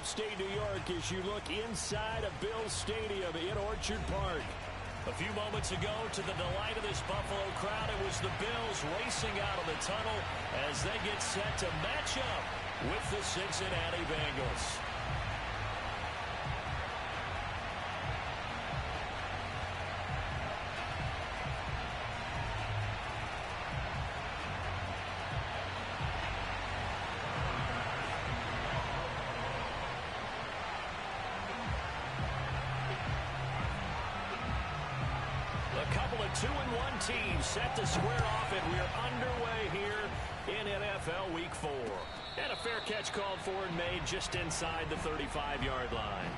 upstate New York as you look inside of Bills Stadium in Orchard Park. A few moments ago, to the delight of this Buffalo crowd, it was the Bills racing out of the tunnel as they get set to match up with the Cincinnati Bengals. A couple of 2-1 teams set to square off, and we're underway here in NFL Week 4. And a fair catch called for and made just inside the 35-yard line.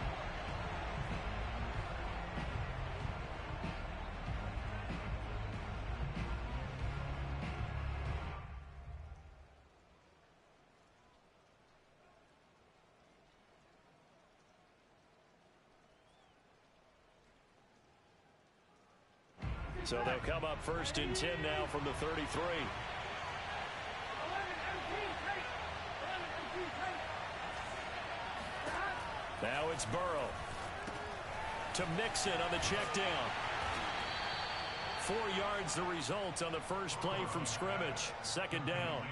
So they'll come up 1st and 10 now from the 33. Now it's Burrow to Mixon on the check down. 4 yards the result on the first play from scrimmage. 2nd down.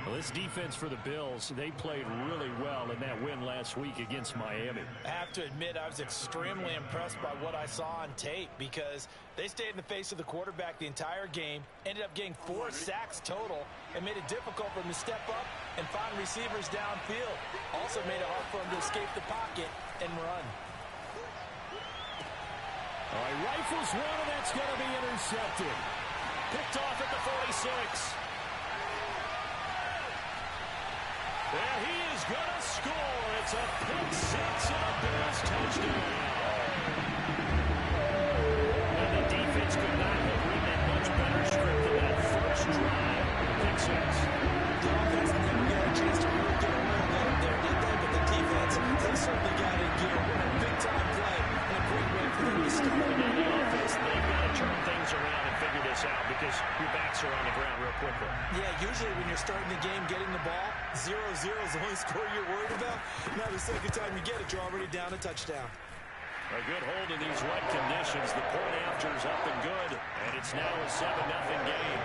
Well, this defense for the Bills, they played really well in that win last week against Miami. I have to admit, I was extremely impressed by what I saw on tape because they stayed in the face of the quarterback the entire game, ended up getting 4 sacks total, and made it difficult for them to step up and find receivers downfield. Also made it hard for them to escape the pocket and run. All right, rifles one, and that's going to be intercepted. Picked off at the 46. And he is going to score. It's a pick six and a Bills touchdown. And the defense could not have written a much better script than that first drive. Pick six. The offense never got a chance to really get a run out there, did they? But the defense, they certainly got in gear. Big-time play and a great way for them to start. And the offense, they've got to turn things around and figure this out because your backs are on the ground real quickly. Yeah, usually when you're starting the game getting the ball, 0-0 is the only score you're worried about. Now the second time you get it, you're already down a touchdown. A good hold in these wet conditions. The point after is up and good, and it's now a 7-0 game.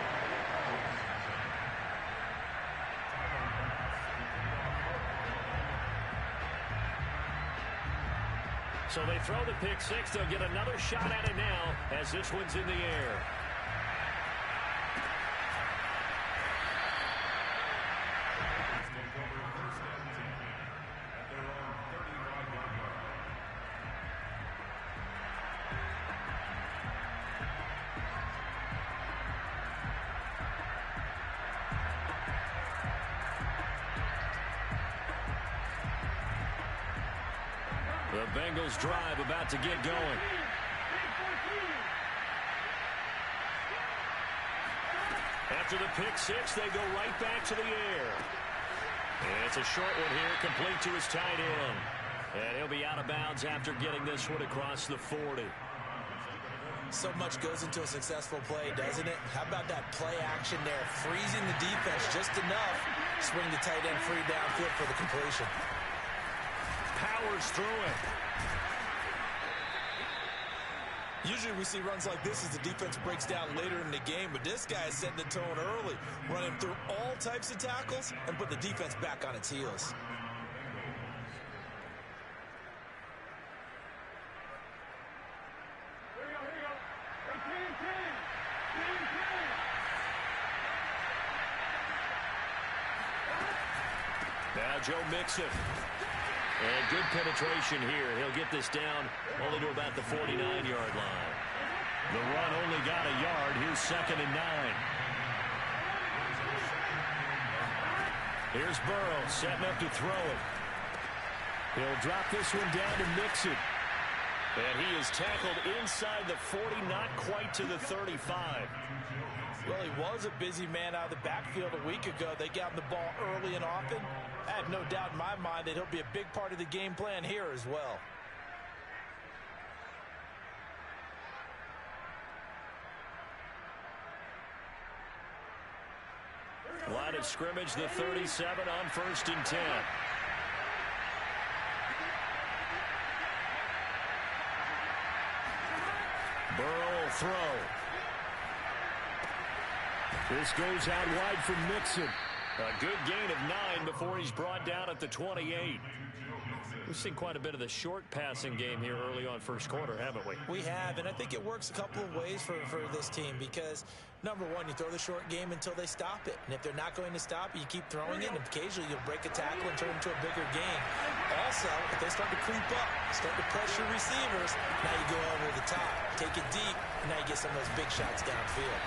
So they throw the pick six. They'll get another shot at it now as this one's in the air. The Bengals drive about to get going. After the pick six, they go right back to the air. And it's a short one here, complete to his tight end. And he'll be out of bounds after getting this one across the 40. So much goes into a successful play, doesn't it? How about that play action there? Freezing the defense just enough. Swing the tight end free downfield for the completion. Powers through it. Usually we see runs like this as the defense breaks down later in the game, but this guy is setting the tone early, running through all types of tackles and put the defense back on its heels. Now Joe Mixon. And good penetration here. He'll get this down only to about the 49-yard line. The run only got a yard. Here's 2nd and 9. Here's Burrow setting up to throw it. He'll drop this one down to Mixon. And he is tackled inside the 40, not quite to the 35. Well, he was a busy man out of the backfield a week ago. They got him the ball early and often. I have no doubt in my mind that he'll be a big part of the game plan here as well. Line of scrimmage, the 37 on 1st and 10. throw. This goes out wide for Mixon. A good gain of 9 before he's brought down at the 28. We've seen quite a bit of the short passing game here early on first quarter, haven't we? We have, and I think it works a couple of ways for this team because, number one, you throw the short game until they stop it. And if they're not going to stop it, you keep throwing it, and occasionally you'll break a tackle and turn it into a bigger game. Also, if they start to creep up, start to pressure receivers, now you go over the top, take it deep, and now you get some of those big shots downfield.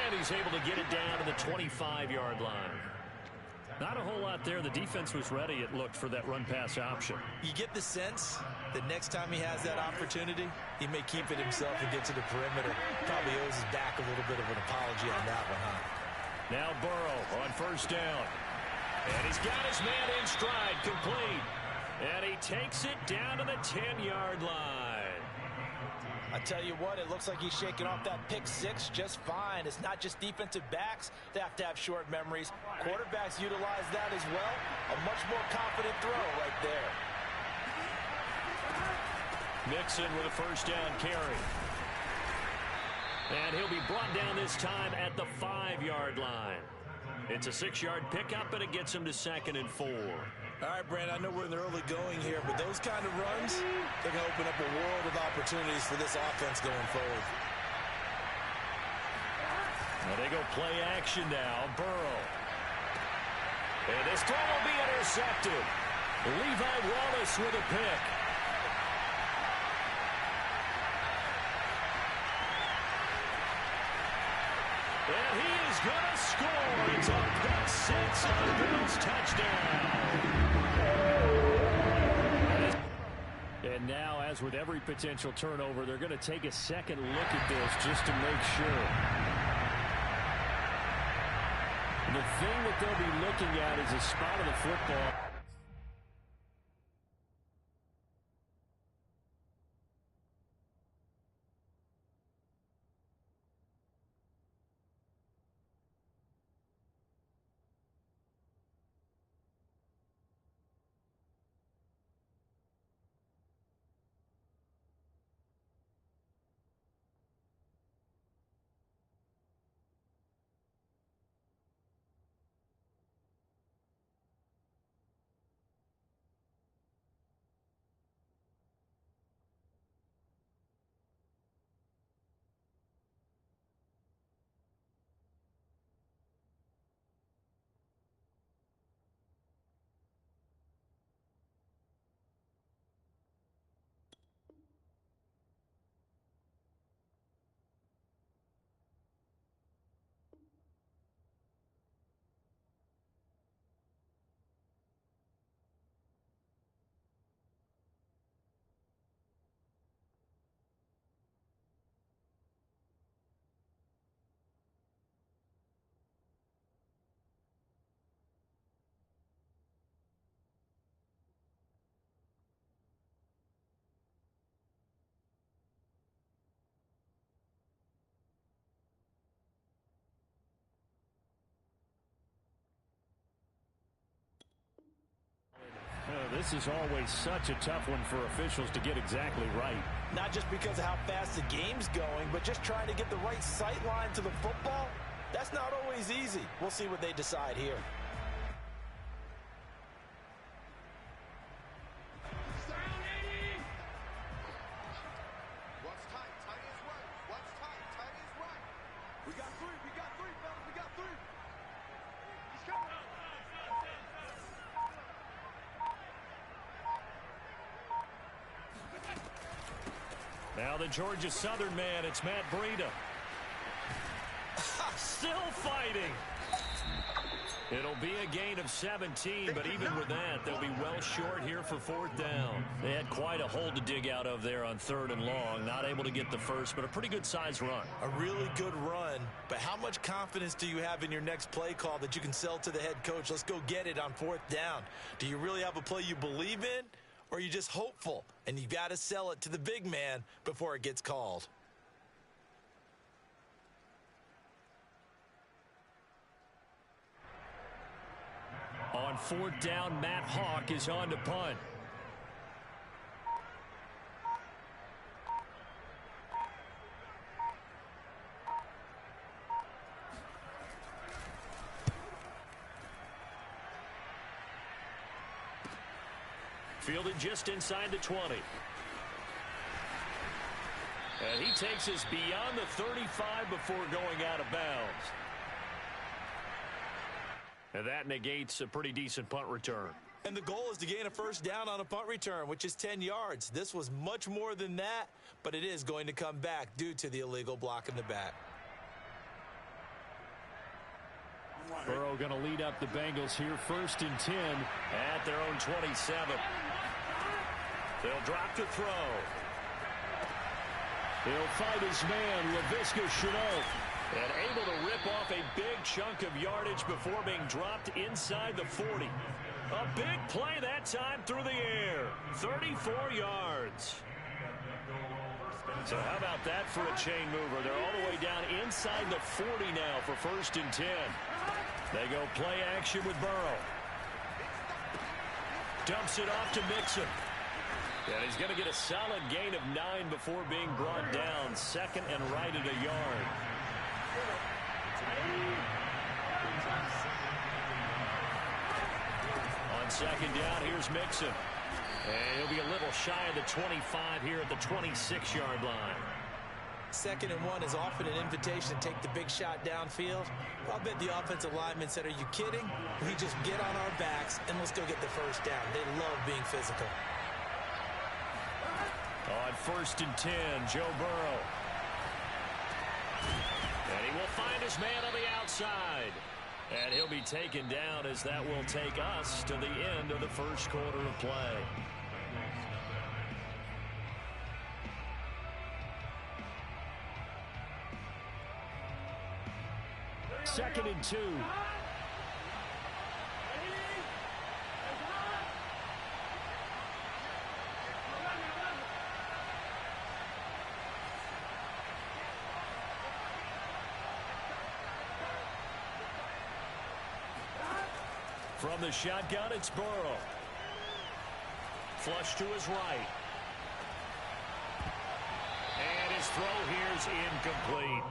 And he's able to get it down to the 25-yard line. Not a whole lot there. The defense was ready, it looked, for that run-pass option. You get the sense that next time he has that opportunity, he may keep it himself and get to the perimeter. Probably owes his back a little bit of an apology on that one, huh? Now Burrow on first down. And he's got his man in stride, complete. And he takes it down to the 10-yard line. I tell you what, it looks like he's shaking off that pick six just fine. It's not just defensive backs that have to have short memories. Quarterbacks utilize that as well. A much more confident throw right there. Mixon with a first down carry. And he'll be brought down this time at the 5-yard line. It's a 6-yard pickup, and it gets him to 2nd and 4. All right, Brand, I know we're in the early going here, but those kind of runs, they're going to open up a world of opportunities for this offense going forward. Now they go play action now. Burrow. And this throw will be intercepted. Levi Wallace with a pick. And he is going to score. It's a pick six on the Bills' touchdown. And now, as with every potential turnover, they're going to take a second look at this just to make sure. And the thing that they'll be looking at is the spot of the football. This is always such a tough one for officials to get exactly right. Not just because of how fast the game's going, but just trying to get the right sight line to the football. That's not always easy. We'll see what they decide here. Now the Georgia Southern man, it's Matt Breida. Still fighting. It'll be a gain of 17, but even with that, they'll be well short here for 4th down. They had quite a hole to dig out of there on 3rd and long. Not able to get the first, but a pretty good size run. A really good run, but how much confidence do you have in your next play call that you can sell to the head coach? Let's go get it on 4th down. Do you really have a play you believe in? Or are you just hopeful, and you got to sell it to the big man before it gets called? On 4th down, Matt Hawk is on to punt. Fielded just inside the 20. And he takes us beyond the 35 before going out of bounds. And that negates a pretty decent punt return. And the goal is to gain a first down on a punt return, which is 10 yards. This was much more than that, but it is going to come back due to the illegal block in the back. Burrow going to lead up the Bengals here, 1st and 10 at their own 27. They'll drop to throw. He'll fight his man, Laviska Shenault, and able to rip off a big chunk of yardage before being dropped inside the 40. A big play that time through the air, 34 yards. So how about that for a chain mover? They're all the way down inside the 40 now for 1st and 10. They go play action with Burrow. Dumps it off to Mixon. And he's going to get a solid gain of 9 before being brought down. 2nd and right at a yard. On 2nd down, here's Mixon. And he'll be a little shy of the 25 here at the 26-yard line. 2nd and 1 is often an invitation to take the big shot downfield. I'll bet the offensive lineman said, are you kidding? We just get on our backs and let's go get the first down. They love being physical. On 1st and 10, Joe Burrow. And he will find his man on the outside. And he'll be taken down as that will take us to the end of the 1st quarter of play. Second and 2. From the shotgun, it's Burrow. Flush to his right. And his throw here is incomplete.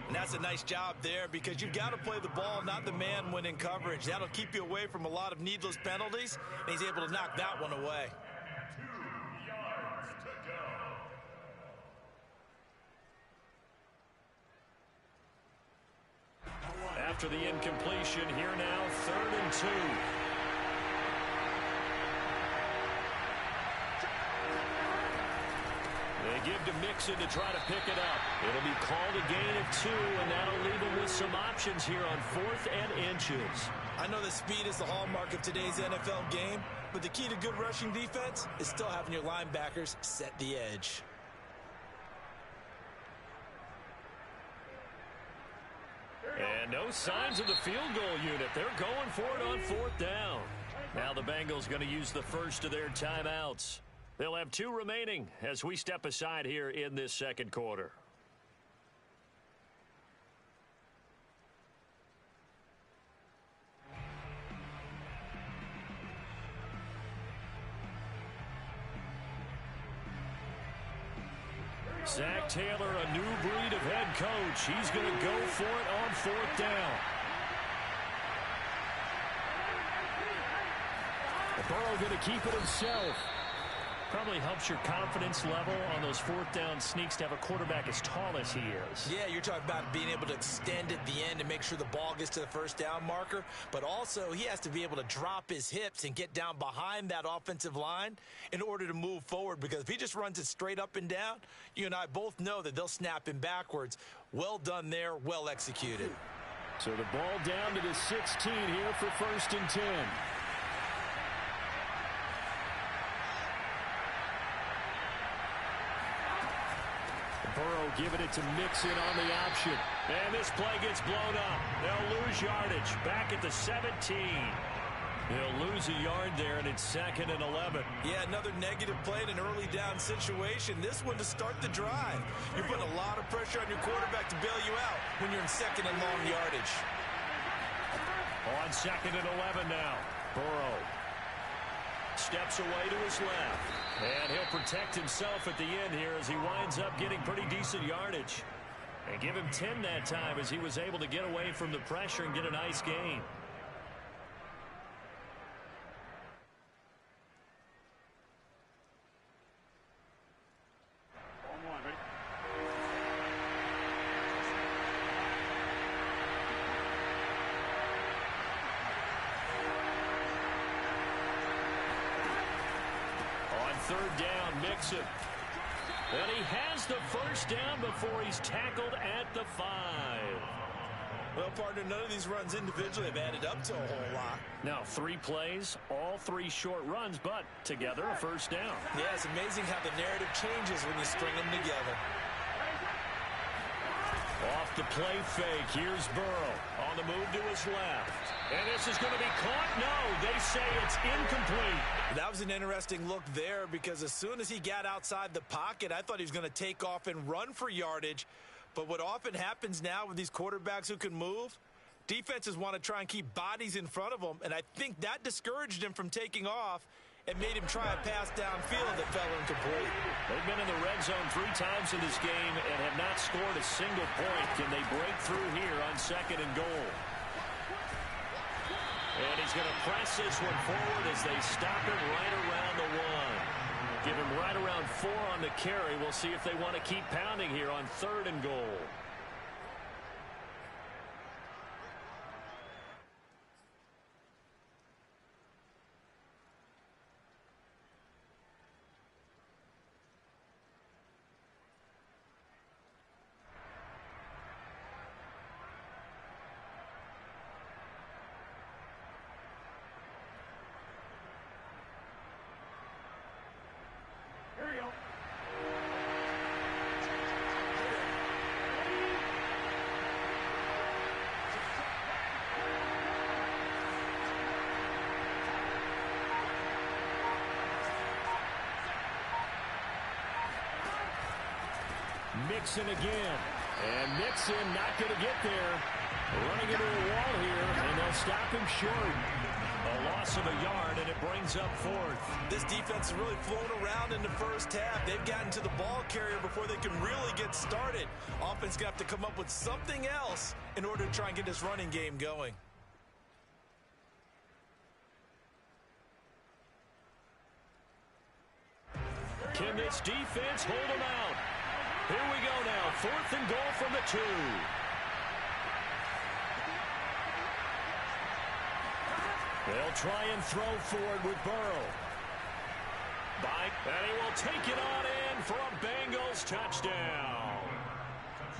And that's a nice job there because you've got to play the ball, not the man when in coverage. That'll keep you away from a lot of needless penalties, and he's able to knock that one away. After the incompletion, here now, 3rd and 2. They give to Mixon to try to pick it up. It'll be called a gain of 2, and that'll leave him with some options here on 4th and inches. I know that speed is the hallmark of today's NFL game, but the key to good rushing defense is still having your linebackers set the edge. And no signs of the field goal unit. They're going for it on 4th down. Now the Bengals going to use the first of their timeouts. They'll have 2 remaining as we step aside here in this 2nd quarter. Zach Taylor, a new breed of head coach. He's going to go for it on 4th down. Burrow going to keep it himself. Probably helps your confidence level on those 4th down sneaks to have a quarterback as tall as he is. Yeah, you're talking about being able to extend at the end and make sure the ball gets to the 1st down marker. But also, he has to be able to drop his hips and get down behind that offensive line in order to move forward. Because if he just runs it straight up and down, you and I both know that they'll snap him backwards. Well done there, well executed. So the ball down to the 16 here for 1st and 10. Burrow giving it to Mixon on the option. And this play gets blown up. They'll lose yardage. Back at the 17. They'll lose a yard there, and it's 2nd and 11. Yeah, another negative play in an early down situation. This one to start the drive. You're putting a lot of pressure on your quarterback to bail you out when you're in 2nd and long yardage. On 2nd and 11 now. Burrow steps away to his left. And he'll protect himself at the end here as he winds up getting pretty decent yardage. And give him 10 that time as he was able to get away from the pressure and get a nice gain. third down. Mixon. And he has the first down before he's tackled at the 5. Well, partner, none of these runs individually have added up to a whole lot. Now, 3 plays, all 3 short runs, but together a first down. Yeah, it's amazing how the narrative changes when you string them together. Off the play fake. Here's Burrow on the move to his left. And this is going to be caught. No, they say it's incomplete. That was an interesting look there because as soon as he got outside the pocket, I thought he was going to take off and run for yardage. But what often happens now with these quarterbacks who can move, defenses want to try and keep bodies in front of them, and I think that discouraged him from taking off and made him try a pass downfield that fell incomplete. They've been in the red zone 3 times in this game and have not scored a single point. Can they break through here on 2nd and goal? And he's going to press this one forward as they stop him right around the 1. Give him right around 4 on the carry. We'll see if they want to keep pounding here on 3rd and goal. Mixon again. And Mixon not going to get there. Running into a wall here, and they'll stop him short. A loss of a yard, and it brings up 4th. This defense has really flown around in the first half. They've gotten to the ball carrier before they can really get started. Offense going to have to come up with something else in order to try and get this running game going. Can this defense hold them out? Here we go now. 4th and goal from the 2. They'll try and throw forward with Burrow. And he will take it on in for a Bengals touchdown.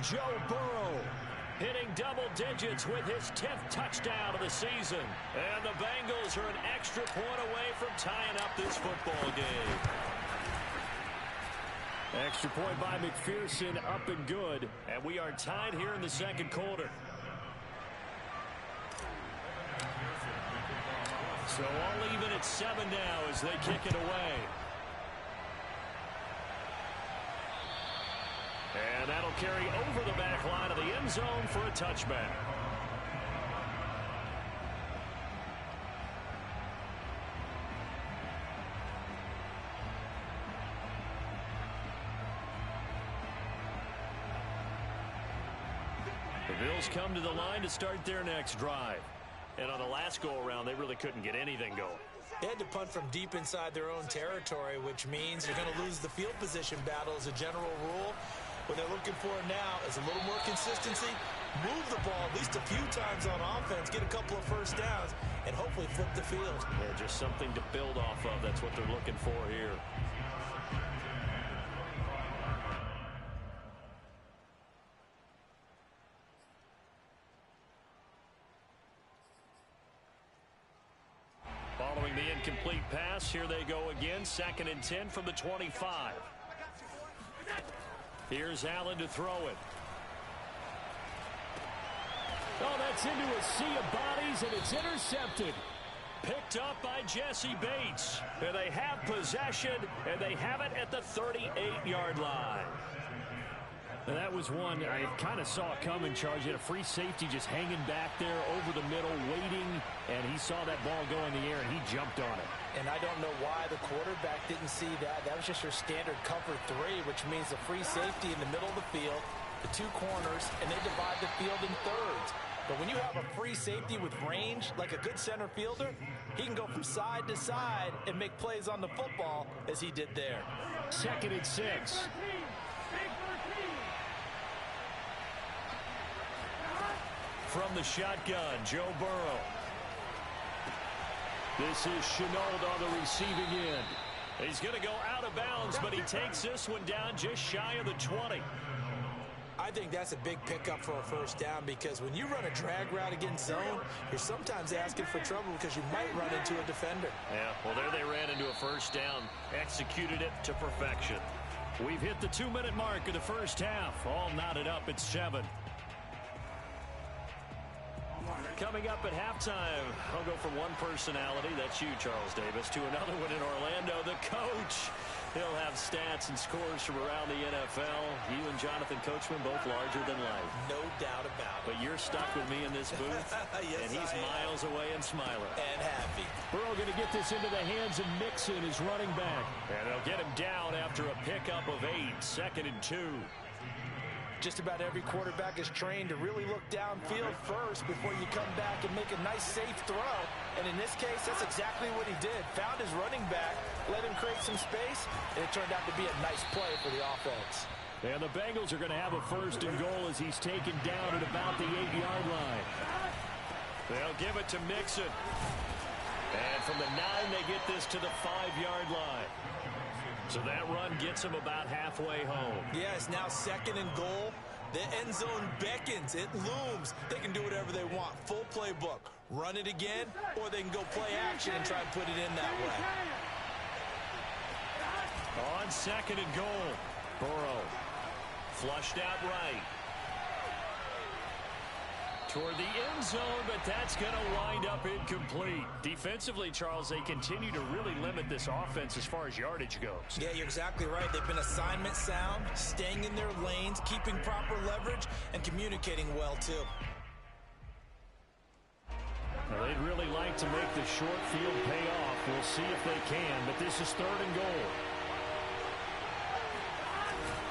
Joe Burrow hitting double digits with his 10th touchdown of the season. And the Bengals are an extra point away from tying up this football game. Extra point by McPherson, up and good. And we are tied here in the 2nd quarter. So all even at 7 now as they kick it away. And that'll carry over the back line of the end zone for a touchback. The Bills come to the line to start their next drive. And on the last go-around, they really couldn't get anything going. They had to punt from deep inside their own territory, which means you're going to lose the field position battle as a general rule. What they're looking for now is a little more consistency, move the ball at least a few times on offense, get a couple of first downs, and hopefully flip the field. Yeah, just something to build off of. That's what they're looking for here. Following the incomplete pass, here they go again. 2nd and 10 from the 25. Here's Allen to throw it. Oh, that's into a sea of bodies, and it's intercepted. Picked up by Jesse Bates. And they have possession, and they have it at the 38-yard line. And that was one I kind of saw coming, Charge. He had a free safety just hanging back there over the middle, waiting, and he saw that ball go in the air, and he jumped on it. And I don't know why the quarterback didn't see that. That was just your standard cover 3, which means a free safety in the middle of the field, the 2 corners, and they divide the field in thirds. But when you have a free safety with range, like a good center fielder, he can go from side to side and make plays on the football as he did there. 2nd and 6. From the shotgun, Joe Burrow. This is Shenault on the receiving end. He's going to go out of bounds, but he takes this one down just shy of the 20. I think that's a big pickup for a first down because when you run a drag route against zone, you're sometimes asking for trouble because you might run into a defender. Yeah, well, there they ran into a first down, executed it to perfection. We've hit the 2-minute mark of the first half. All knotted up at 7. Coming up at halftime, I'll go from one personality, that's you, Charles Davis, to another one in Orlando, the coach. He'll have stats and scores from around the NFL. You and Jonathan Coachman both larger than life. No doubt about it. But you're stuck with me in this booth, yes, and he's miles away and smiling. And happy. Burrow going to get this into the hands of Mixon, his running back. And they'll get him down after a pickup of 8, 2nd and 2. Just about every quarterback is trained to really look downfield first before you come back and make a nice, safe throw. And in this case, that's exactly what he did. Found his running back, let him create some space, and it turned out to be a nice play for the offense. And the Bengals are going to have a 1st and goal as he's taken down at about the 8-yard line. They'll give it to Mixon. And from the 9, they get this to the 5-yard line. So that run gets him about halfway home. Yeah, it's now 2nd and goal. The end zone beckons. It looms. They can do whatever they want. Full playbook. Run it again, or they can go play action and try and put it in that way. On 2nd and goal, Burrow flushed out right. Toward the end zone, but that's going to wind up incomplete. Defensively, Charles, they continue to really limit this offense as far as yardage goes. Yeah, you're exactly right. They've been assignment sound, staying in their lanes, keeping proper leverage, and communicating well, too. Well, they'd really like to make the short field pay off. We'll see if they can, but this is 3rd and goal.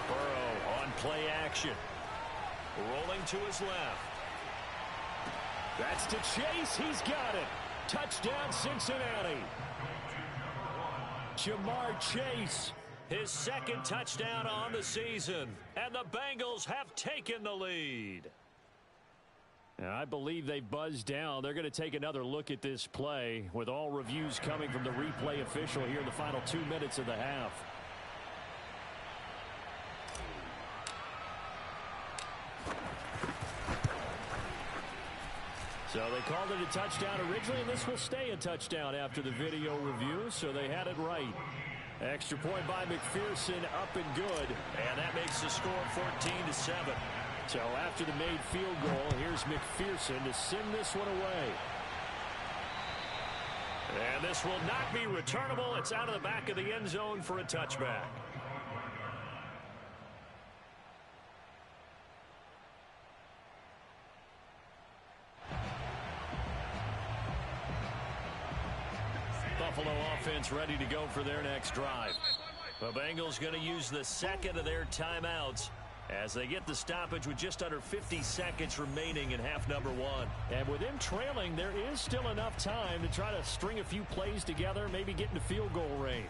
Burrow on play action. Rolling to his left. That's to Chase. He's got it. Touchdown, Cincinnati. Jamar Chase, his 2nd touchdown on the season. And the Bengals have taken the lead. Now, I believe they buzzed down. They're going to take another look at this play with all reviews coming from the replay official here in the final 2 minutes of the half. So they called it a touchdown originally, and this will stay a touchdown after the video review, so they had it right. Extra point by McPherson, up and good, and that makes the score 14-7. So after the made field goal, here's McPherson to send this one away. And this will not be returnable. It's out of the back of the end zone for a touchback. Buffalo offense ready to go for their next drive. The Bengals going to use the 2nd of their timeouts as they get the stoppage with just under 50 seconds remaining in half number 1. And with them trailing, there is still enough time to try to string a few plays together, maybe get into field goal range.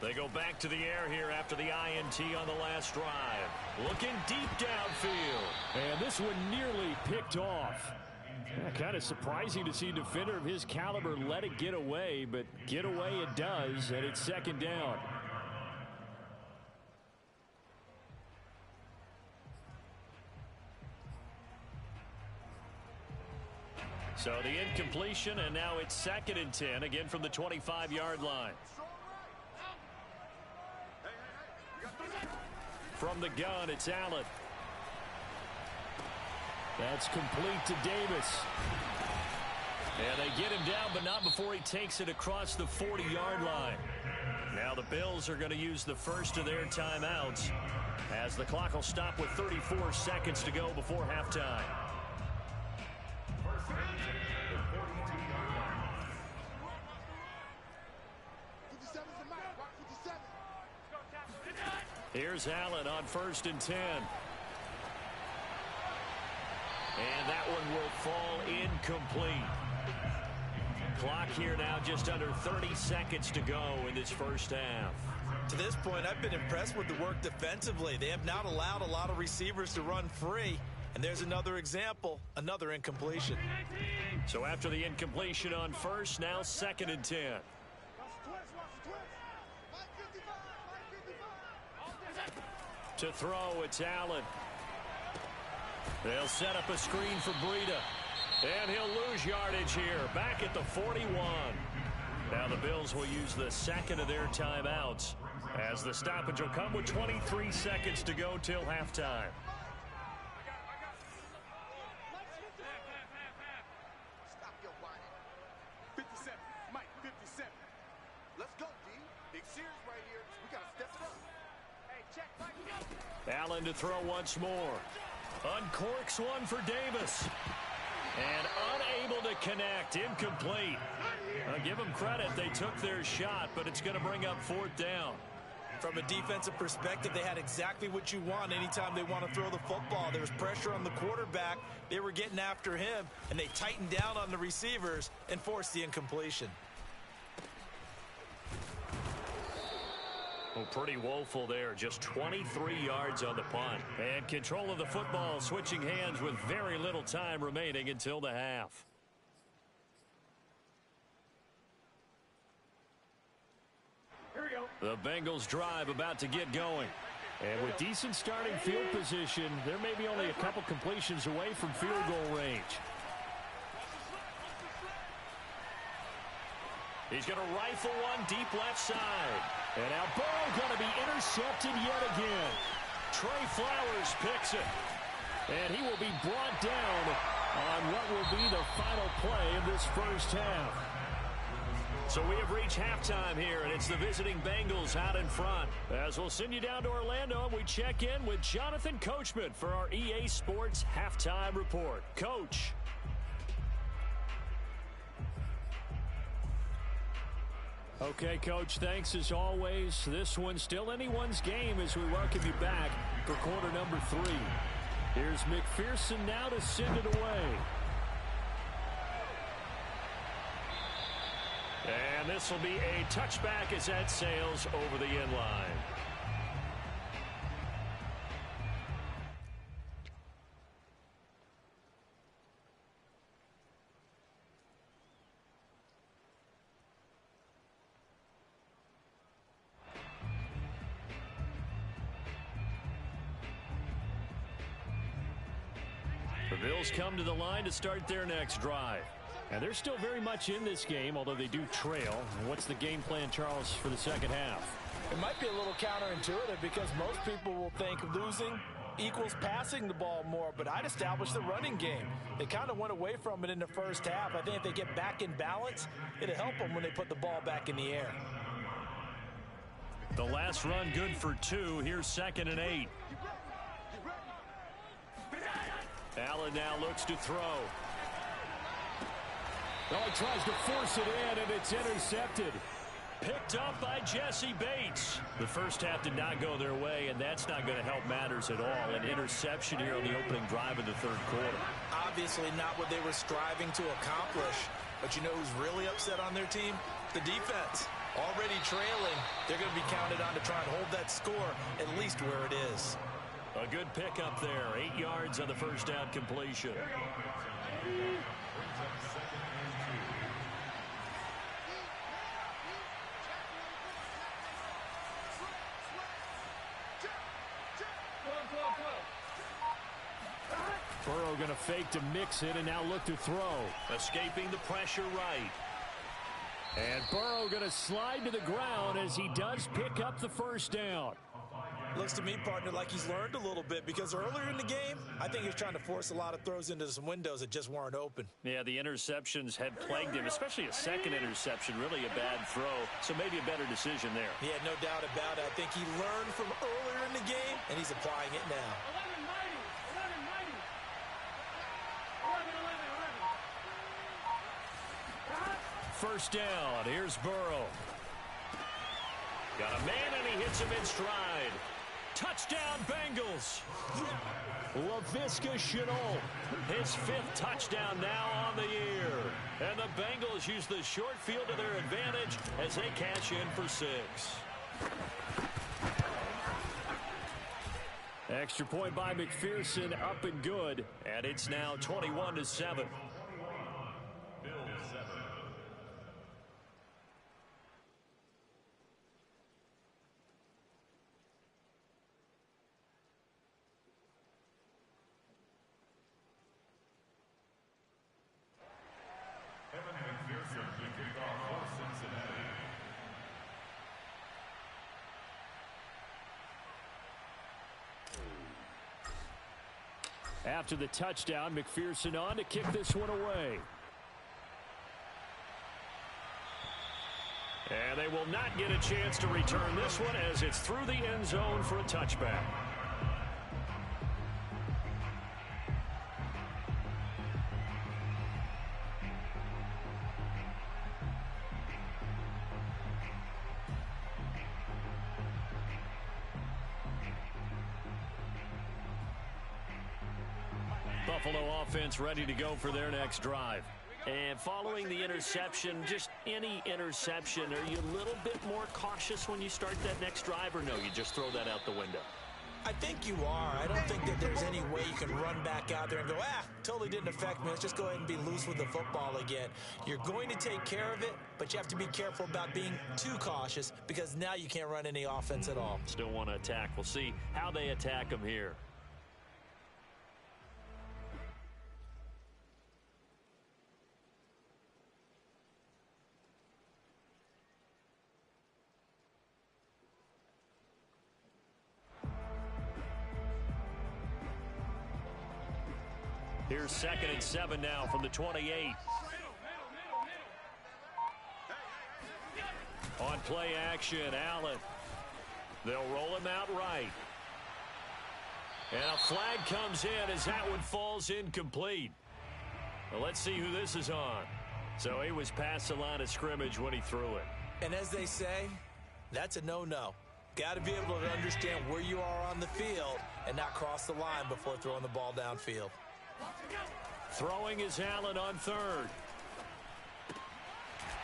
They go back to the air here after the INT on the last drive. Looking deep downfield. And this one nearly picked off. Yeah, kind of surprising to see a defender of his caliber let it get away, but get away it does, and it's 2nd down. So the incompletion, and now it's 2nd and 10, again from the 25-yard line. From the gun, it's Allen. That's complete to Davis. And they get him down, but not before he takes it across the 40-yard line. Now the Bills are going to use the 1st of their timeouts as the clock will stop with 34 seconds to go before halftime. Here's Allen on 1st and 10. And that one will fall incomplete. Clock here now just under 30 seconds to go in this first half. To this point, I've been impressed with the work defensively. They have not allowed a lot of receivers to run free. And there's another example, another incompletion. So after the incompletion on first, now 2nd and 10. To throw, it's Allen. They'll set up a screen for Breida. And he'll lose yardage here, back at the 41. Now the Bills will use the 2nd of their timeouts, as the stoppage will come with 23 seconds to go till halftime. Stop your whining. 57, Mike, 57. Let's go, D. Big series right here. We got to step it up. Hey, check, Mike. Allen to throw once more. Uncorks one for Davis. And unable to connect. Incomplete. I'll give them credit. They took their shot, but it's going to bring up 4th down. From a defensive perspective, they had exactly what you want anytime they want to throw the football. There was pressure on the quarterback. They were getting after him, and they tightened down on the receivers and forced the incompletion. Well, pretty woeful there. Just 23 yards on the punt. And control of the football switching hands with very little time remaining until the half. Here we go. The Bengals drive about to get going. And with decent starting field position, they're maybe only a couple completions away from field goal range. He's going to rifle one deep left side. And now Burrow going to be intercepted yet again. Trey Flowers picks it. And he will be brought down on what will be the final play of this first half. So we have reached halftime here, and it's the visiting Bengals out in front. As we'll send you down to Orlando, and we check in with Jonathan Coachman for our EA Sports Halftime Report. Coach. Okay, Coach, thanks as always. This one's still anyone's game as we welcome you back for quarter number 3. Here's McPherson now to send it away. And this will be a touchback as that sails over the end line. The Bills come to the line to start their next drive. And they're still very much in this game, although they do trail. What's the game plan, Charles, for the second half? It might be a little counterintuitive because most people will think losing equals passing the ball more, but I'd establish the running game. They kind of went away from it in the first half. I think if they get back in balance, it'll help them when they put the ball back in the air. The last run good for 2. Here's 2nd and 8. Allen now looks to throw. Oh, he tries to force it in, and it's intercepted. Picked up by Jesse Bates. The first half did not go their way, and that's not going to help matters at all. An interception here on the opening drive of the third quarter. Obviously not what they were striving to accomplish. But you know who's really upset on their team? The defense. Already trailing, they're going to be counted on to try and hold that score at least where it is. A good pickup there. 8 yards on the first down completion. Burrow going to fake to mix it and now look to throw. Escaping the pressure right. And Burrow going to slide to the ground as he does pick up the first down. Looks to me, partner, like he's learned a little bit because earlier in the game, I think he was trying to force a lot of throws into some windows that just weren't open. Yeah, the interceptions had plagued him, especially a second interception, really a bad throw. So maybe a better decision there. Yeah, no doubt about it. I think he learned from earlier in the game, and he's applying it now. First down. Here's Burrow. Got a man, and he hits him in stride. Touchdown, Bengals. Laviska Shenault, his 5th touchdown now on the year. And the Bengals use the short field to their advantage as they cash in for 6. Extra point by McPherson, up and good, and it's now 21-7. After the touchdown, McPherson on to kick this one away. And they will not get a chance to return this one as it's through the end zone for a touchback. Buffalo offense ready to go for their next drive. And following the interception, just any interception, are you a little bit more cautious when you start that next drive, or no, you just throw that out the window? I think you are. I don't think that there's any way you can run back out there and go, totally didn't affect me. Let's just go ahead and be loose with the football again. You're going to take care of it, but you have to be careful about being too cautious because now you can't run any offense at all. Still want to attack. We'll see how they attack them here. Here's 2nd and 7 now from the 28. On play action, Allen. They'll roll him out right. And a flag comes in as that one falls incomplete. Well, let's see who this is on. So he was past the line of scrimmage when he threw it. And as they say, that's a no-no. Got to be able to understand where you are on the field and not cross the line before throwing the ball downfield. Throwing is Allen on 3rd.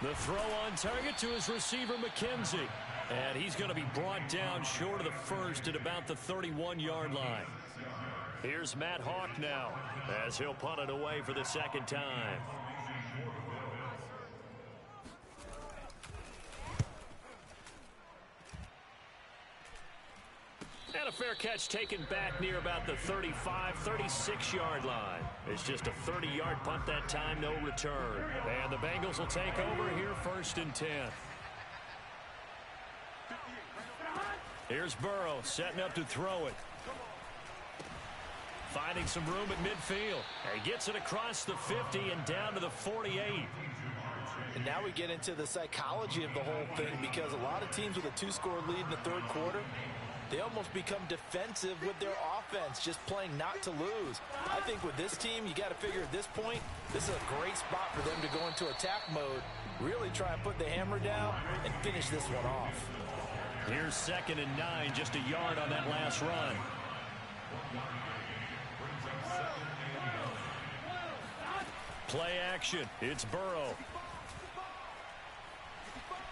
The throw on target to his receiver, McKenzie. And he's going to be brought down short of the first at about the 31-yard line. Here's Matt Hawk now as he'll punt it away for the 2nd time. And a fair catch taken back near about the 35, 36-yard line. It's just a 30-yard punt that time, no return. And the Bengals will take over here 1st and 10. Here's Burrow setting up to throw it. Finding some room at midfield. And he gets it across the 50 and down to the 48. And now we get into the psychology of the whole thing because a lot of teams with a 2-score lead in the 3rd quarter, they almost become defensive with their offense, just playing not to lose. I think with this team, you got to figure at this point, this is a great spot for them to go into attack mode, really try and put the hammer down and finish this one off. Here's 2nd and 9, just a yard on that last run. Play action. It's Burrow.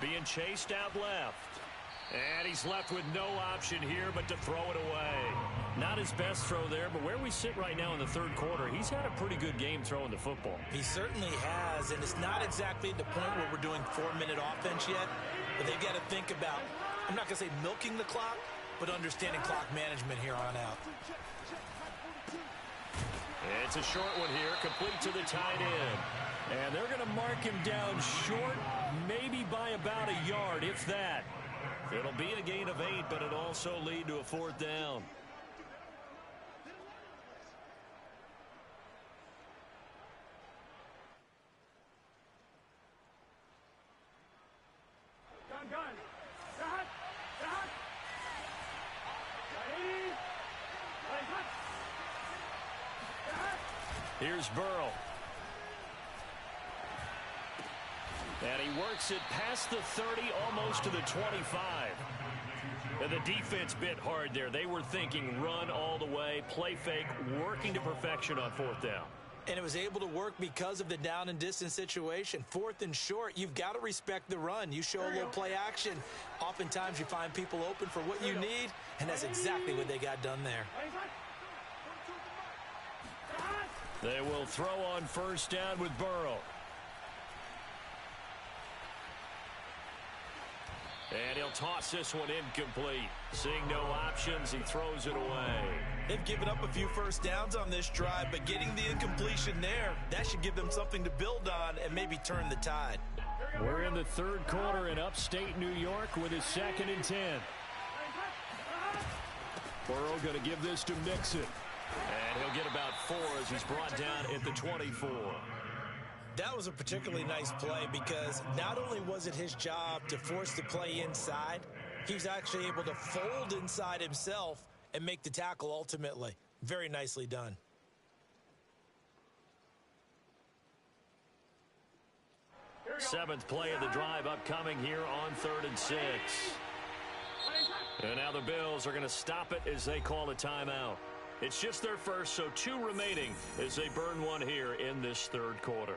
Being chased out left. And he's left with no option here but to throw it away. Not his best throw there, but where we sit right now in the 3rd quarter, he's had a pretty good game throwing the football. He certainly has, and it's not exactly at the point where we're doing 4-minute offense yet, but they've got to think about, I'm not going to say milking the clock, but understanding clock management here on out. It's a short one here, complete to the tight end. And they're going to mark him down short, maybe by about a yard, if that. It'll be a gain of 8, but it'll also lead to a 4th down. Here's Burrow. And he works it past the 30, almost to the 25. And the defense bit hard there. They were thinking run all the way, play fake, working to perfection on 4th down. And it was able to work because of the down and distance situation. 4th and short, you've got to respect the run. You show a little play action. Oftentimes you find people open for what you need, and that's exactly what they got done there. They will throw on first down with Burrow. And he'll toss this one incomplete. Seeing no options, he throws it away. They've given up a few first downs on this drive, but getting the incompletion there, that should give them something to build on and maybe turn the tide. We're in the third quarter in upstate New York with his 2nd and 10. Burrow going to give this to Mixon. And he'll get about 4 as he's brought down at the 24. That was a particularly nice play because not only was it his job to force the play inside, he was actually able to fold inside himself and make the tackle ultimately. Very nicely done. Seventh play of the drive upcoming here on 3rd and 6. And now the Bills are going to stop it as they call a timeout. It's just their first, so 2 remaining as they burn one here in this third quarter.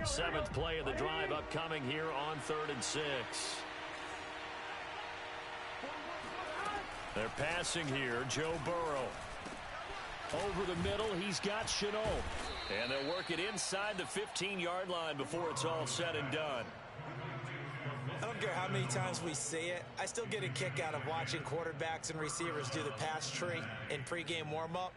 Seventh play of the drive upcoming here on 3rd and 6. They're passing here. Joe Burrow. Over the middle, he's got Shenault. And they'll work it inside the 15-yard line before it's all said and done. I don't care how many times we see it. I still get a kick out of watching quarterbacks and receivers do the pass tree in pregame warm-up.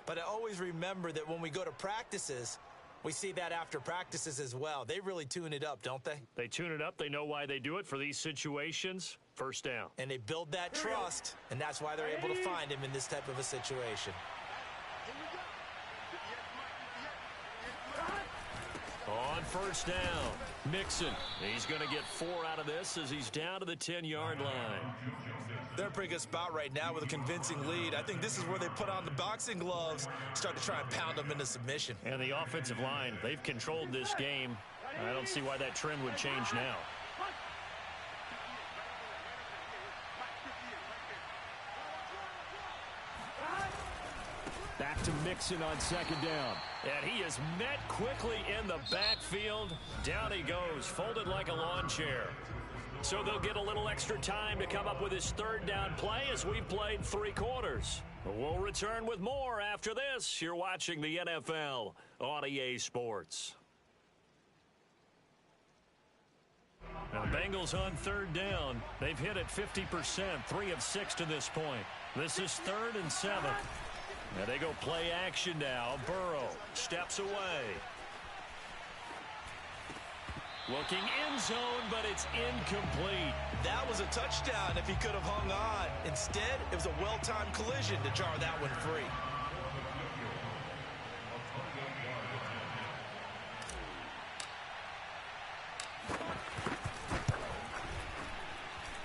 But I always remember that when we go to practices, we see that after practices as well. They really tune it up, don't they? They tune it up. They know why they do it for these situations. First down. And they build that trust, and that's why they're able to find him in this type of a situation. On first down, Mixon. He's going to get 4 out of this as he's down to the 10-yard line. They're in a pretty good spot right now with a convincing lead. I think this is where they put on the boxing gloves, start to try and pound them into submission. And the offensive line, they've controlled this game. I don't see why that trend would change now. Back to Mixon on 2nd down. And he is met quickly in the backfield. Down he goes, folded like a lawn chair. So they'll get a little extra time to come up with his 3rd down play as we've played 3 quarters. We'll return with more after this. You're watching the NFL on EA Sports. Now the Bengals on 3rd down. They've hit it 50%, 3 of 6 to this point. This is 3rd and 7. Now they go play action now. Burrow steps away. Looking in zone, but it's incomplete. That was a touchdown if he could have hung on. Instead, it was a well-timed collision to jar that one free.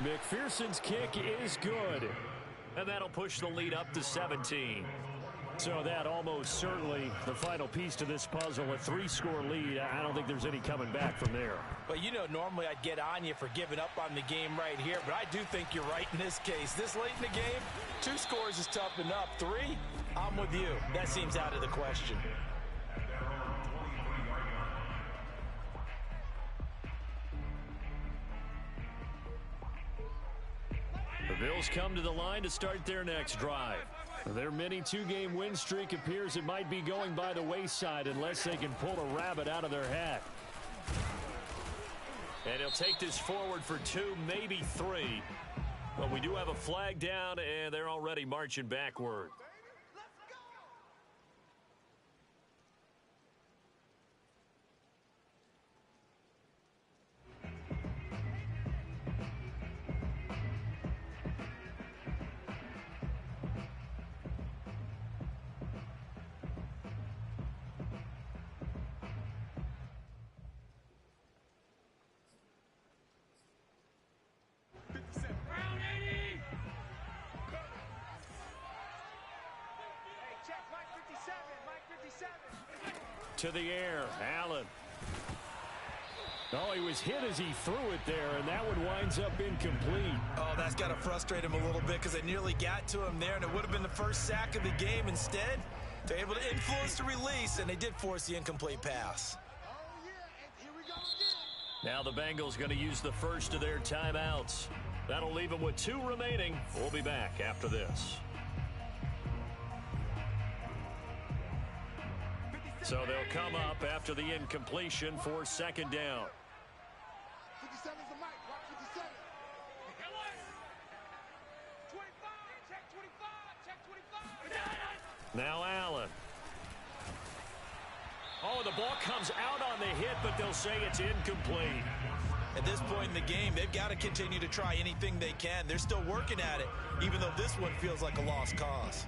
McPherson's kick is good. And that'll push the lead up to 17. So that almost certainly the final piece to this puzzle, a 3-score lead. I don't think there's any coming back from there. But you know, normally I'd get on you for giving up on the game right here, but I do think you're right in this case. This late in the game, 2 scores is tough enough. 3, I'm with you. That seems out of the question. The Bills come to the line to start their next drive. Their mini 2-game win streak appears it might be going by the wayside unless they can pull a rabbit out of their hat. And he'll take this forward for 2, maybe 3. But we do have a flag down, and they're already marching backward. To the air, Allen. Oh, he was hit as he threw it there, and that one winds up incomplete. Oh, that's got to frustrate him a little bit because they nearly got to him there, and it would have been the first sack of the game. Instead, they're able to influence the release, and they did force the incomplete pass. Now the Bengals going to use the first of their timeouts. That'll leave them with 2 remaining. We'll be back after this. So they'll come up after the incompletion for second down. 57 is the mic. Watch 57. 25. Check 25. Check 25. Now Allen. Oh, the ball comes out on the hit, but they'll say it's incomplete. At this point in the game, they've got to continue to try anything they can. They're still working at it, even though this one feels like a lost cause.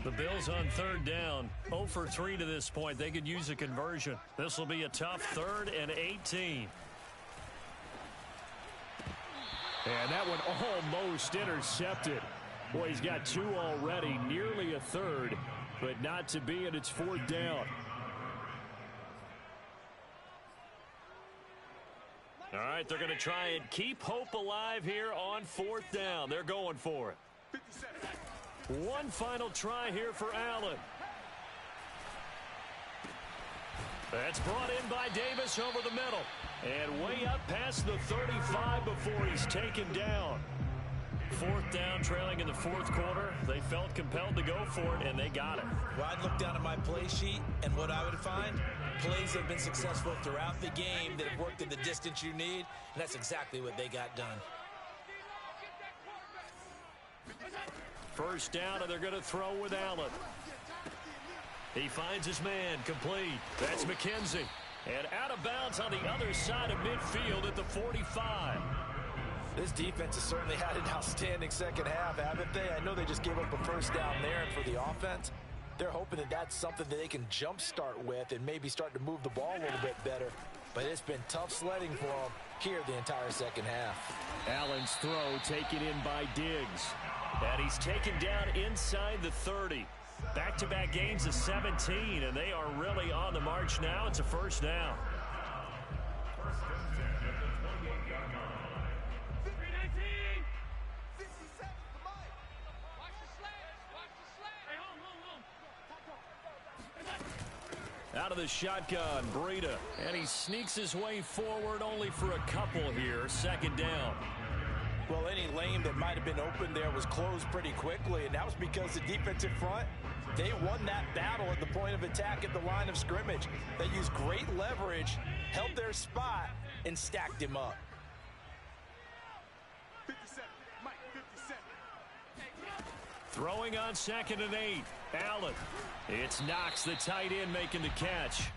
The Bills on third down, 0 for 3 to this point. They could use a conversion. This will be a tough 3rd and 18. And that one almost intercepted. Boy, he's got 2 already, nearly a 3rd, but not to be, and it's 4th down. All right, they're going to try and keep hope alive here on 4th down. They're going for it. 57. One final try here for Allen. That's brought in by Davis over the middle. And way up past the 35 before he's taken down. 4th down, trailing in the 4th quarter. They felt compelled to go for it, and they got it. Well, I'd look down at my play sheet, and what I would find, plays that have been successful throughout the game that have worked in the distance you need, and that's exactly what they got done. 1st down, and they're going to throw with Allen. He finds his man, complete. That's McKenzie. And out of bounds on the other side of midfield at the 45. This defense has certainly had an outstanding second half, haven't they? I know they just gave up a 1st down there, and for the offense, they're hoping that that's something that they can jumpstart with and maybe start to move the ball a little bit better. But it's been tough sledding for them here the entire second half. Allen's throw taken in by Diggs. And he's taken down inside the 30. Back-to-back games of 17, and they are really on the march now. It's a 1st down. Out of the shotgun, Breida. And he sneaks his way forward only for a couple here. 2nd down. Well, any lane that might have been open there was closed pretty quickly, and that was because the defensive front, they won that battle at the point of attack at the line of scrimmage. They used great leverage, held their spot, and stacked him up. 57. Mike, 57. Throwing on 2nd and 8. Allen. It's Knox, the tight end, making the catch.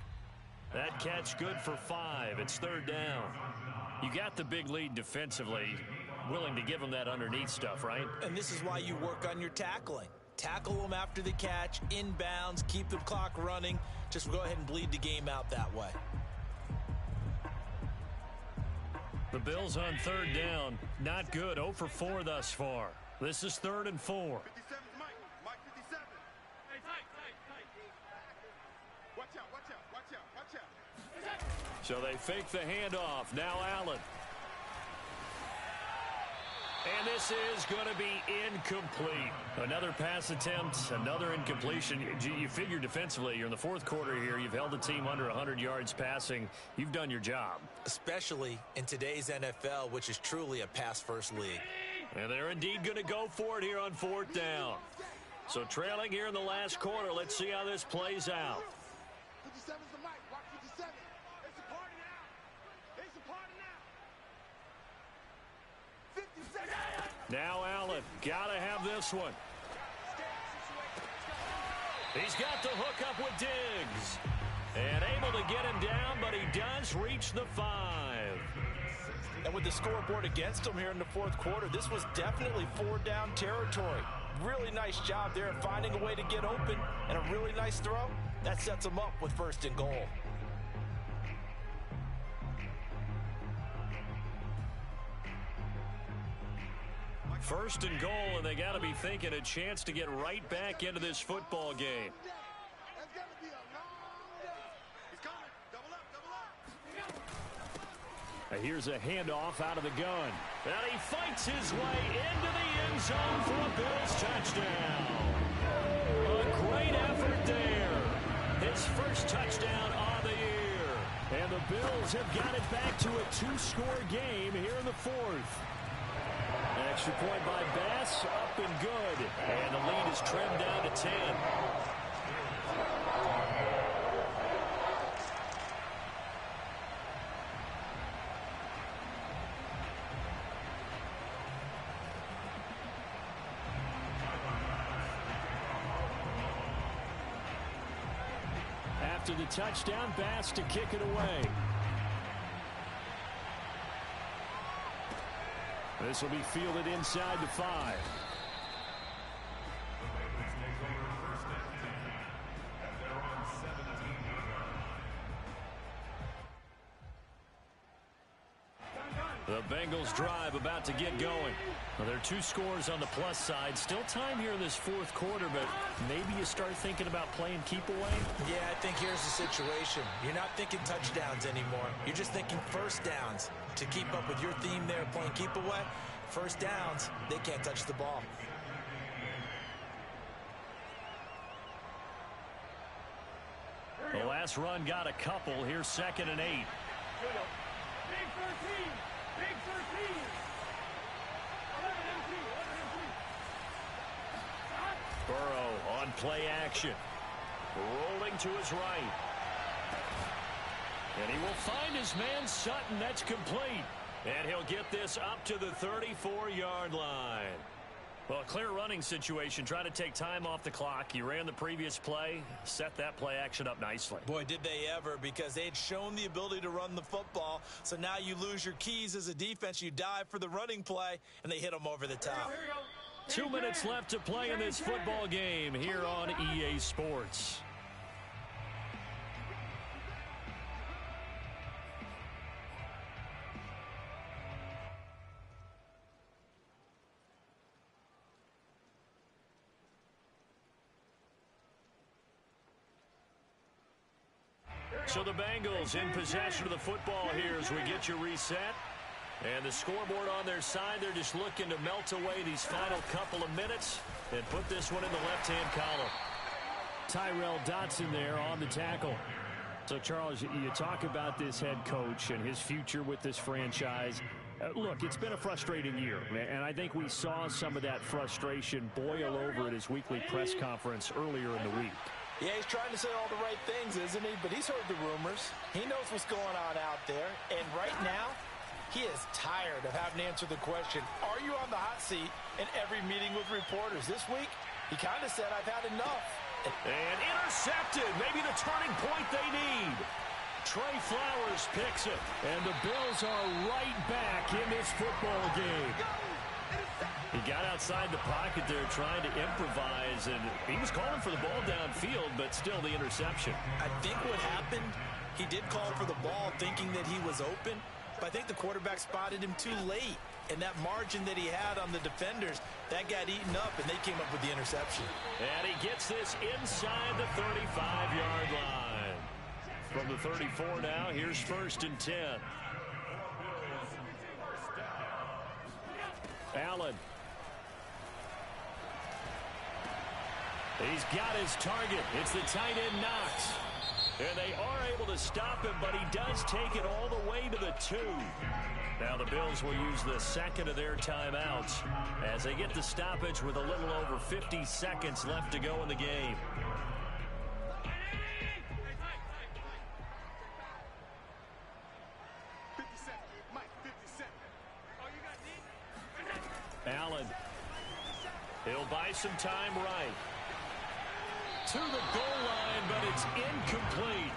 That catch good for 5. It's 3rd down. You got the big lead defensively. Willing to give them that underneath stuff, right? And this is why you work on your tackling. Tackle them after the catch, inbounds, keep the clock running. Just go ahead and bleed the game out that way. The Bills on 3rd down. Not good. 0 for 4 thus far. This is 3rd and 4. 57 is Mike. Mike 57. Hey, tight. Watch out. So they fake the handoff. Now Allen. And this is going to be incomplete. Another pass attempt, another incompletion. You figure defensively, you're in the 4th quarter here. You've held the team under 100 yards passing. You've done your job. Especially in today's NFL, which is truly a pass-first league. And they're indeed going to go for it here on 4th down. So trailing here in the last quarter. Let's see how this plays out. 57 is the mic. Watch 57. It's a party now. It's a party now. 57. Now Allen. Got to have this one. He's got the hook up with Diggs. And able to get him down, but he does reach the 5. And with the scoreboard against him here in the 4th quarter, this was definitely 4-down territory. Really nice job there of finding a way to get open, and a really nice throw. That sets him up with 1st and goal. First and goal, and they got to be thinking a chance to get right back into this football game. That's going to be a long day. He's coming. Double up. Here's a handoff out of the gun. And he fights his way into the end zone for a Bills touchdown. A great effort there. His first touchdown of the year. And the Bills have got it back to a two-score game here in the fourth. An extra point by Bass, up and good. And the lead is trimmed down to 10. After the touchdown, Bass to kick it away. This will be fielded inside the 5. The Bengals drive about to get going. Well, there are 2 scores on the plus side. Still time here in this fourth quarter, but maybe you start thinking about playing keep away? Yeah, I think here's the situation. You're not thinking touchdowns anymore. You're just thinking first downs. To keep up with your theme there, playing keep away, first downs, they can't touch the ball. The last run got a couple. Here's 2nd and 8. Big 13. Big 13. 11 MT. Burrow on play action. Rolling to his right. And he will find his man Sutton. That's complete. And he'll get this up to the 34-yard line. Well, a clear running situation. Try to take time off the clock. You ran the previous play. Set that play action up nicely. Boy, did they ever, because they had shown the ability to run the football. So now you lose your keys as a defense. You dive for the running play, and they hit them over the top. 2 minutes left to play in this football game here on EA Sports. So the Bengals in possession of the football here as we get you reset. And the scoreboard on their side, they're just looking to melt away these final couple of minutes and put this one in the left-hand column. Tyrel Dotson there on the tackle. So, Charles, you talk about this head coach and his future with this franchise. Look, it's been a frustrating year, and I think we saw some of that frustration boil over at his weekly press conference earlier in the week. Yeah, he's trying to say all the right things, isn't he? But he's heard the rumors. He knows what's going on out there. And right now, he is tired of having to answer the question, are you on the hot seat in every meeting with reporters? This week, he kind of said, I've had enough. And intercepted. Maybe the turning point they need. Trey Flowers picks it. And the Bills are right back in this football game. He got outside the pocket there trying to improvise, and he was calling for the ball downfield, but still the interception. I think what happened, he did call for the ball thinking that he was open, but I think the quarterback spotted him too late. And that margin that he had on the defenders, that got eaten up, and they came up with the interception. And he gets this inside the 35-yard line. From the 34 now, here's 1st and 10. Allen. He's got his target. It's the tight end Knox. And they are able to stop him, but he does take it all the way to the 2. Now the Bills will use the second of their timeouts as they get the stoppage with a little over 50 seconds left to go in the game. Allen. He'll buy some time right. To the goal line, but it's incomplete.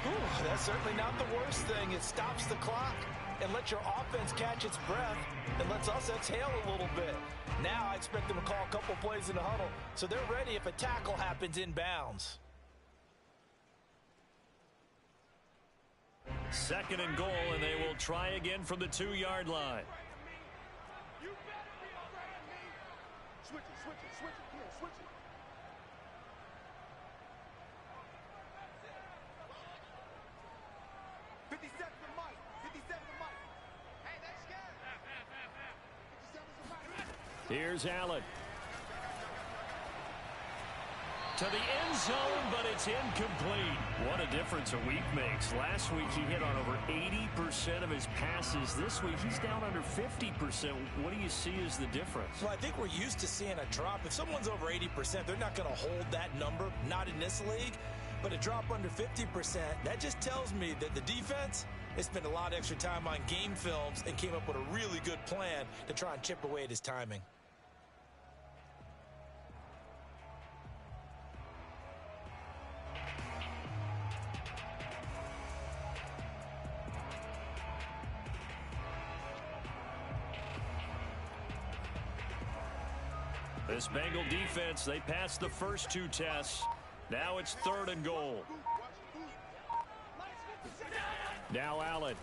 Ooh, that's certainly not the worst thing. It stops the clock and lets your offense catch its breath and lets us exhale a little bit. Now I expect them to call a couple plays in the huddle so they're ready if a tackle happens inbounds. 2nd and goal, and they will try again from the 2-yard line. You better be afraid of me. Switch it, switch it, switch it. Come on, switch it. Here's Allen. To the end zone, but it's incomplete. What a difference a week makes. Last week he hit on over 80% of his passes. This week he's down under 50%. What do you see as the difference? Well, I think we're used to seeing a drop. If someone's over 80%, they're not going to hold that number, not in this league. But a drop under 50%, that just tells me that the defense has spent a lot of extra time on game films and came up with a really good plan to try and chip away at his timing. This Bengal defense, they passed the first two tests. Now it's 3rd and goal. Now Allen.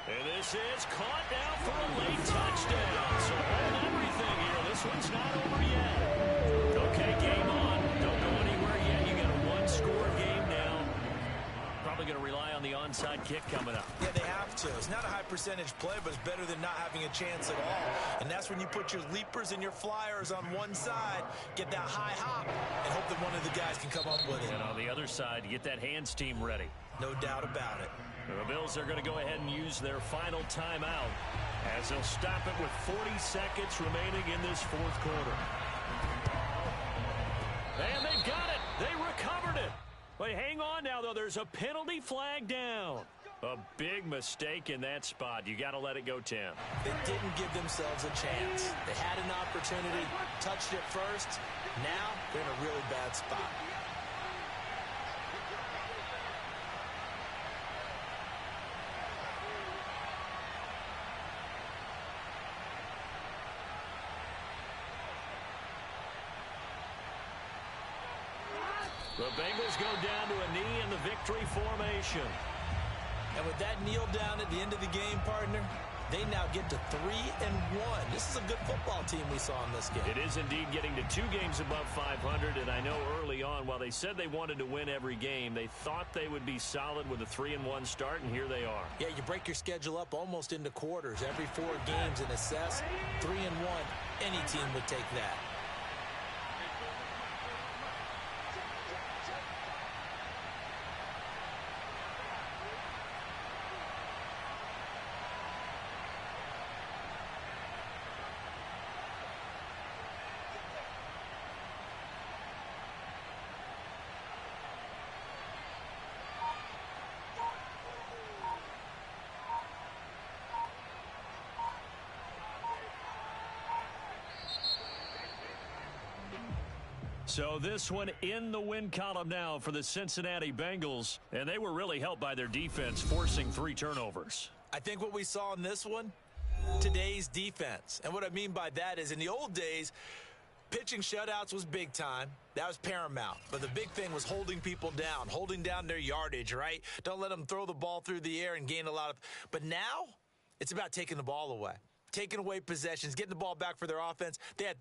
And this is caught now for a late touchdown. So hold everything here. This one's not over yet. Okay, game on. Don't go anywhere yet. You got a one-score game now. Probably going to rely on the onside kick coming up. Yeah, they have to. It's not a high percentage play, but it's better than not having a chance at all. And that's when you put your leapers and your flyers on one side, get that high hop, and hope that one of the guys can come up with it. And on the other side, get that hands team ready. No doubt about it. The Bills are going to go ahead and use their final timeout as they'll stop it with 40 seconds remaining in this 4th quarter. And they've got it. They recovered it. But hang on now, though. There's a penalty flag down. A big mistake in that spot. You got to let it go, Tim. They didn't give themselves a chance. They had an opportunity, touched it first. Now they're in a really bad spot. The Bengals go down to a knee in the victory formation. And with that kneel down at the end of the game, partner, they now get to 3-1. This is a good football team we saw in this game. It is indeed getting to 2 games above 500, and I know early on, while they said they wanted to win every game, they thought they would be solid with a 3-1 start, and here they are. Yeah, you break your schedule up almost into quarters, every 4 games, and assess 3-1. Any team would take that. So this one in the win column now for the Cincinnati Bengals, and they were really helped by their defense forcing 3 turnovers. I think what we saw in this one, today's defense. And what I mean by that is in the old days, pitching shutouts was big time. That was paramount. But the big thing was holding people down, holding down their yardage, right? Don't let them throw the ball through the air and gain a lot of. But now it's about taking the ball away. Taking away possessions, getting the ball back for their offense. They had